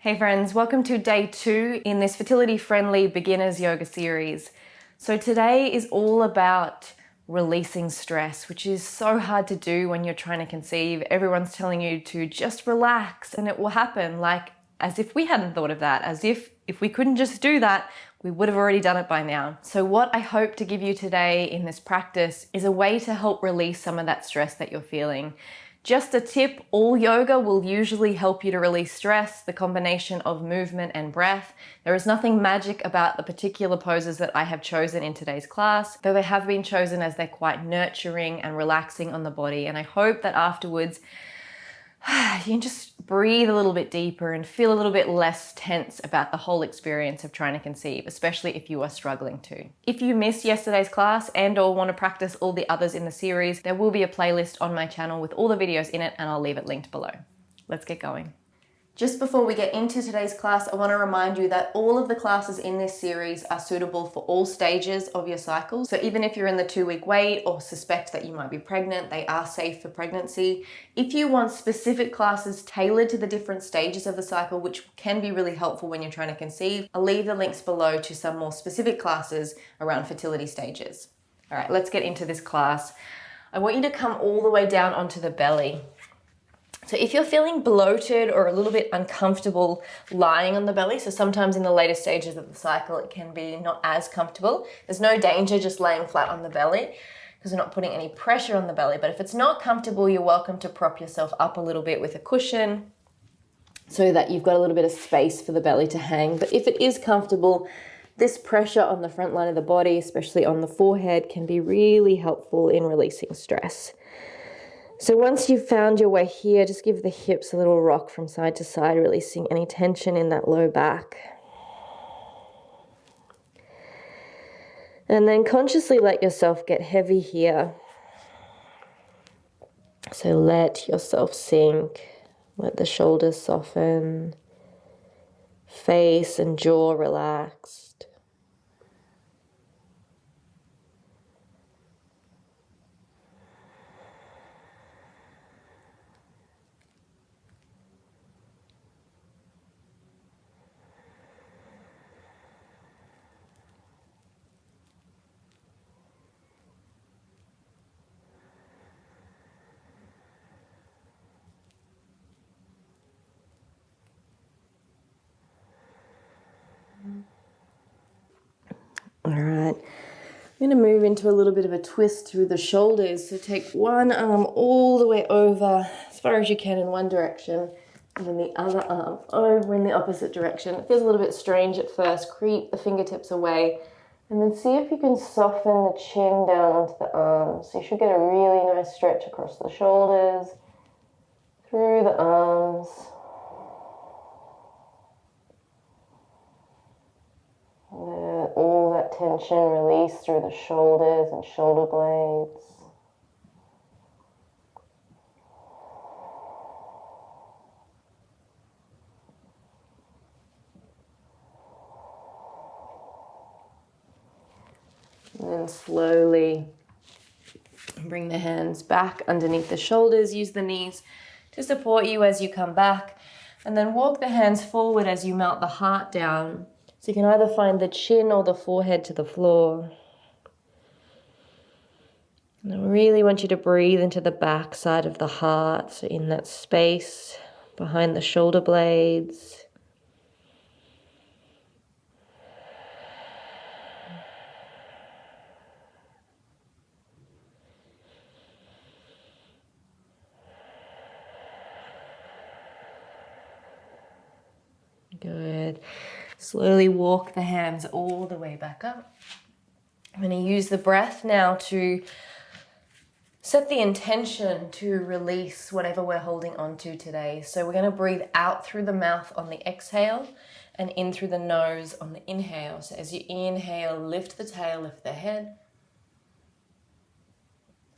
Hey friends, welcome to day 2 in this fertility-friendly beginners yoga series. So today is all about releasing stress, which is so hard to do when you're trying to conceive. Everyone's telling you to just relax and it will happen, like as if we hadn't thought of that, as if we couldn't just do that, we would have already done it by now. So what I hope to give you today in this practice is a way to help release some of that stress that you're feeling. Just a tip, all yoga will usually help you to release stress, the combination of movement and breath. There is nothing magic about the particular poses that I have chosen in today's class, though they have been chosen as they're quite nurturing and relaxing on the body. And I hope that afterwards, you can just breathe a little bit deeper and feel a little bit less tense about the whole experience of trying to conceive, especially if you are struggling to. If you missed yesterday's class and or want to practice all the others in the series, there will be a playlist on my channel with all the videos in it and I'll leave it linked below. Let's get going. Just before we get into today's class, I want to remind you that all of the classes in this series are suitable for all stages of your cycle. So even if you're in the 2-week wait or suspect that you might be pregnant, they are safe for pregnancy. If you want specific classes tailored to the different stages of the cycle, which can be really helpful when you're trying to conceive, I'll leave the links below to some more specific classes around fertility stages. All right, let's get into this class. I want you to come all the way down onto the belly. So if you're feeling bloated or a little bit uncomfortable lying on the belly, so sometimes in the later stages of the cycle, it can be not as comfortable. There's no danger just laying flat on the belly because we're not putting any pressure on the belly. But if it's not comfortable, you're welcome to prop yourself up a little bit with a cushion so that you've got a little bit of space for the belly to hang. But if it is comfortable, this pressure on the front line of the body, especially on the forehead, can be really helpful in releasing stress. So once you've found your way here, just give the hips a little rock from side to side, releasing any tension in that low back. And then consciously let yourself get heavy here. So let yourself sink, let the shoulders soften, face and jaw relaxed. All right, I'm going to move into a little bit of a twist through the shoulders. So take one arm all the way over as far as you can in one direction, and then the other arm over in the opposite direction. It feels a little bit strange at first. Creep the fingertips away, and then see if you can soften the chin down onto the arms. So you should get a really nice stretch across the shoulders, through the arms. All that tension released through the shoulders and shoulder blades. And then slowly bring the hands back underneath the shoulders. Use the knees to support you as you come back. And then walk the hands forward as you melt the heart down. So you can either find the chin or the forehead to the floor. And I really want you to breathe into the back side of the heart, so in that space behind the shoulder blades. Good. Slowly walk the hands all the way back up. I'm going to use the breath now to set the intention to release whatever we're holding on to today. So we're going to breathe out through the mouth on the exhale and in through the nose on the inhale. So as you inhale, lift the tail, lift the head.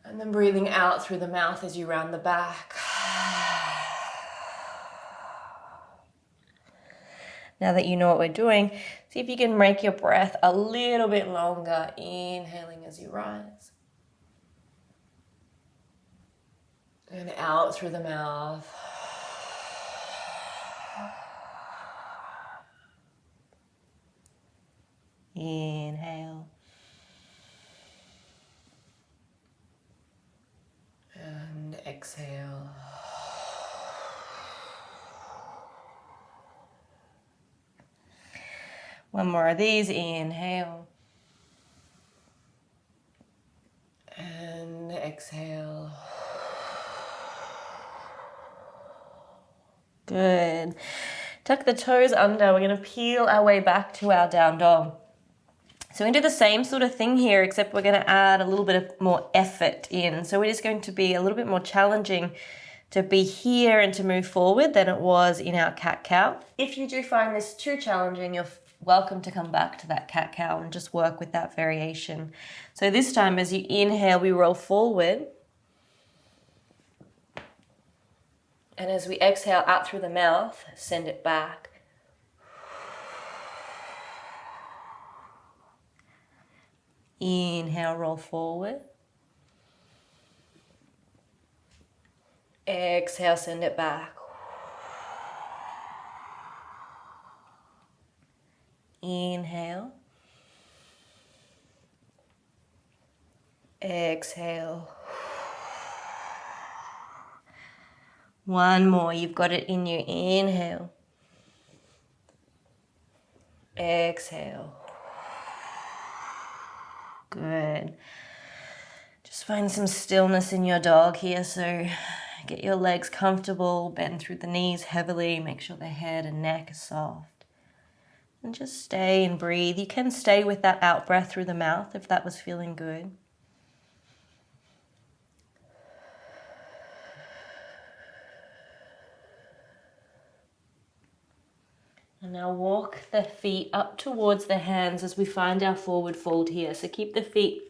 And then breathing out through the mouth as you round the back. Now that you know what we're doing, see if you can make your breath a little bit longer, inhaling as you rise. And out through the mouth. Inhale. And exhale. One more of these. Inhale. And exhale. Good. Tuck the toes under. We're going to peel our way back to our down dog. So we can do the same sort of thing here, except we're going to add a little bit of more effort in. So it is going to be a little bit more challenging to be here and to move forward than it was in our cat-cow. If you do find this too challenging, you're welcome to come back to that cat-cow and just work with that variation. So this time, as you inhale, we roll forward. And as we exhale out through the mouth, send it back. Inhale, roll forward. Exhale, send it back. Inhale. Exhale. One more. You've got it in you. Inhale. Exhale. Good. Just find some stillness in your dog here. So get your legs comfortable. Bend through the knees heavily. Make sure the head and neck is soft. And just stay and breathe. You can stay with that out breath through the mouth if that was feeling good. And now walk the feet up towards the hands as we find our forward fold here. So keep the feet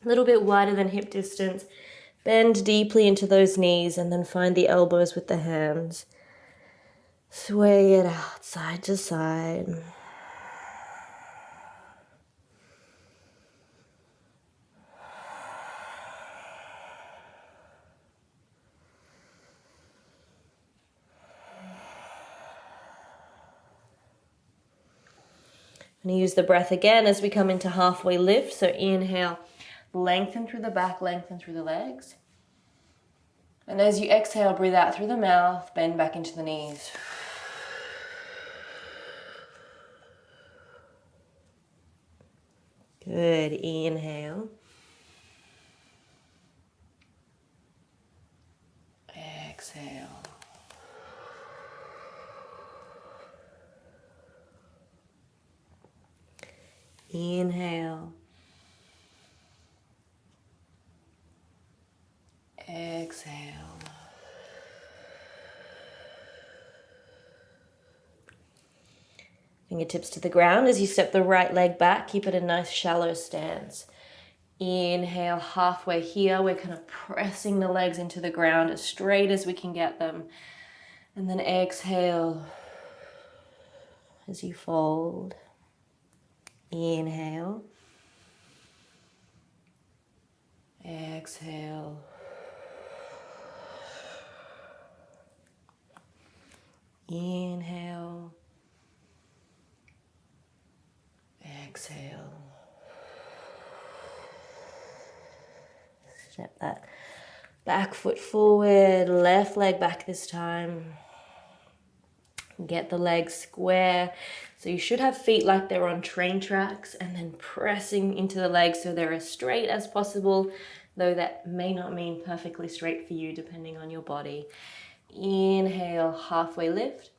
a little bit wider than hip distance. Bend deeply into those knees and then find the elbows with the hands. Sway it out side to side. I'm going to use the breath again as we come into halfway lift. So inhale, lengthen through the back, lengthen through the legs. And as you exhale, breathe out through the mouth, bend back into the knees. Good. Inhale. Exhale. Inhale. Exhale. Fingertips to the ground as you step the right leg back. Keep it a nice shallow stance. Inhale, halfway here. We're kind of pressing the legs into the ground as straight as we can get them. And then exhale as you fold. Inhale. Exhale. Inhale. Exhale. Step that back foot forward, left leg back this time. Get the legs square. So you should have feet like they're on train tracks and then pressing into the legs so they're as straight as possible, though that may not mean perfectly straight for you depending on your body. Inhale, halfway lift.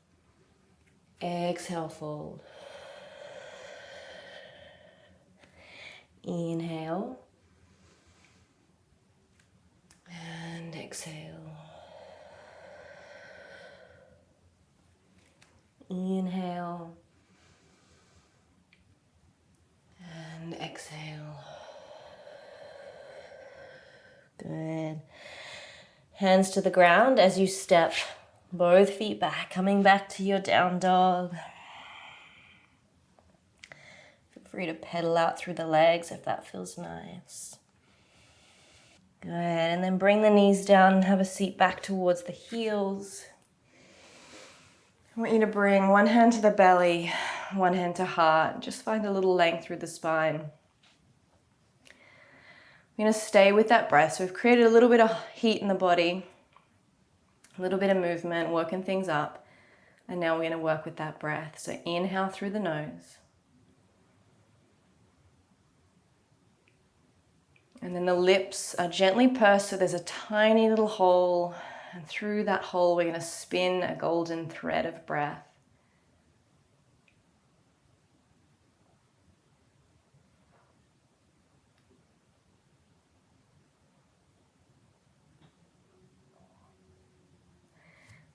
Exhale, fold. Inhale. And exhale. Inhale. And exhale. Good. Hands to the ground as you step both feet back, coming back to your down dog. Feel free to pedal out through the legs if that feels nice. Good, and then bring the knees down and have a seat back towards the heels. I want you to bring one hand to the belly, one hand to heart. Just find a little length through the spine. We're going to stay with that breath. So we've created a little bit of heat in the body, a little bit of movement, working things up. And now we're going to work with that breath. So inhale through the nose. And then the lips are gently pursed, so there's a tiny little hole. And through that hole, we're going to spin a golden thread of breath.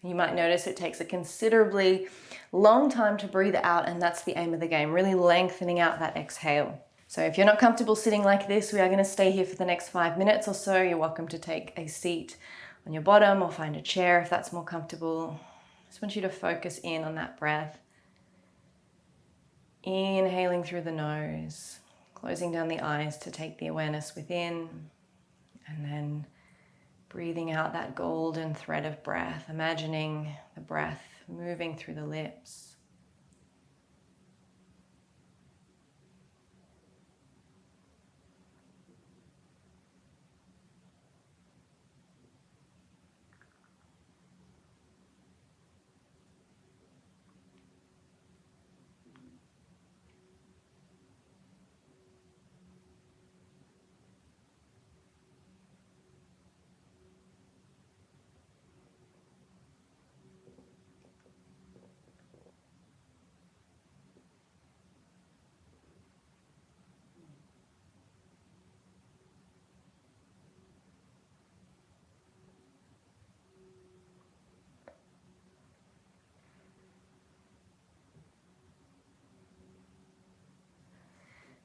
You might notice it takes a considerably long time to breathe out, and that's the aim of the game, really lengthening out that exhale. So if you're not comfortable sitting like this, we are going to stay here for the next 5 minutes or so. You're welcome to take a seat on your bottom or find a chair if that's more comfortable. Just want you to focus in on that breath. Inhaling through the nose, closing down the eyes to take the awareness within, and then breathing out that golden thread of breath, imagining the breath moving through the lips.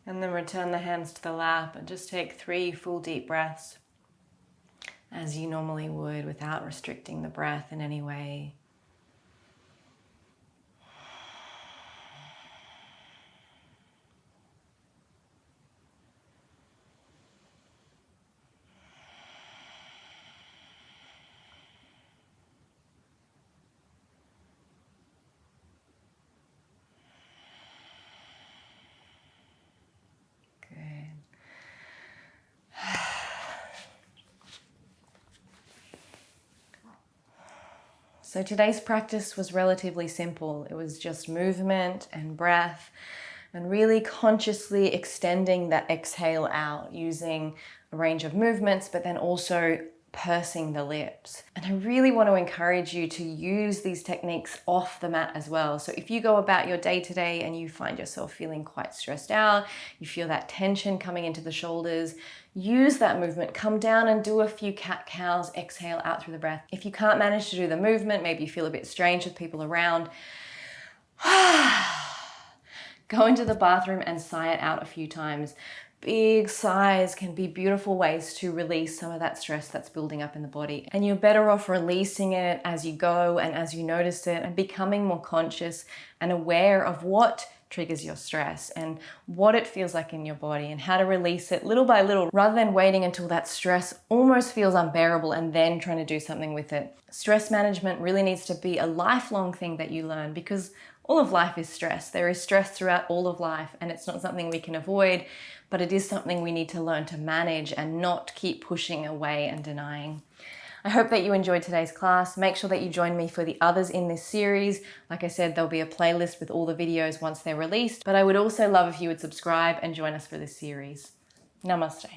And then return the hands to the lap and just take 3 full deep breaths as you normally would without restricting the breath in any way. So today's practice was relatively simple. It was just movement and breath and really consciously extending that exhale out using a range of movements, but then also pursing the lips. And I really want to encourage you to use these techniques off the mat as well. So if you go about your day today and you find yourself feeling quite stressed out, you feel that tension coming into the shoulders, use that movement. Come down and do a few cat-cows, exhale out through the breath. If you can't manage to do the movement, maybe you feel a bit strange with people around, go into the bathroom and sigh it out a few times. Big sighs can be beautiful ways to release some of that stress that's building up in the body. And you're better off releasing it as you go and as you notice it, and becoming more conscious and aware of what triggers your stress and what it feels like in your body and how to release it little by little, rather than waiting until that stress almost feels unbearable and then trying to do something with it. Stress management really needs to be a lifelong thing that you learn, because all of life is stress. There is stress throughout all of life, and it's not something we can avoid, but it is something we need to learn to manage and not keep pushing away and denying. I hope that you enjoyed today's class. Make sure that you join me for the others in this series. Like I said, there'll be a playlist with all the videos once they're released, but I would also love if you would subscribe and join us for this series. Namaste.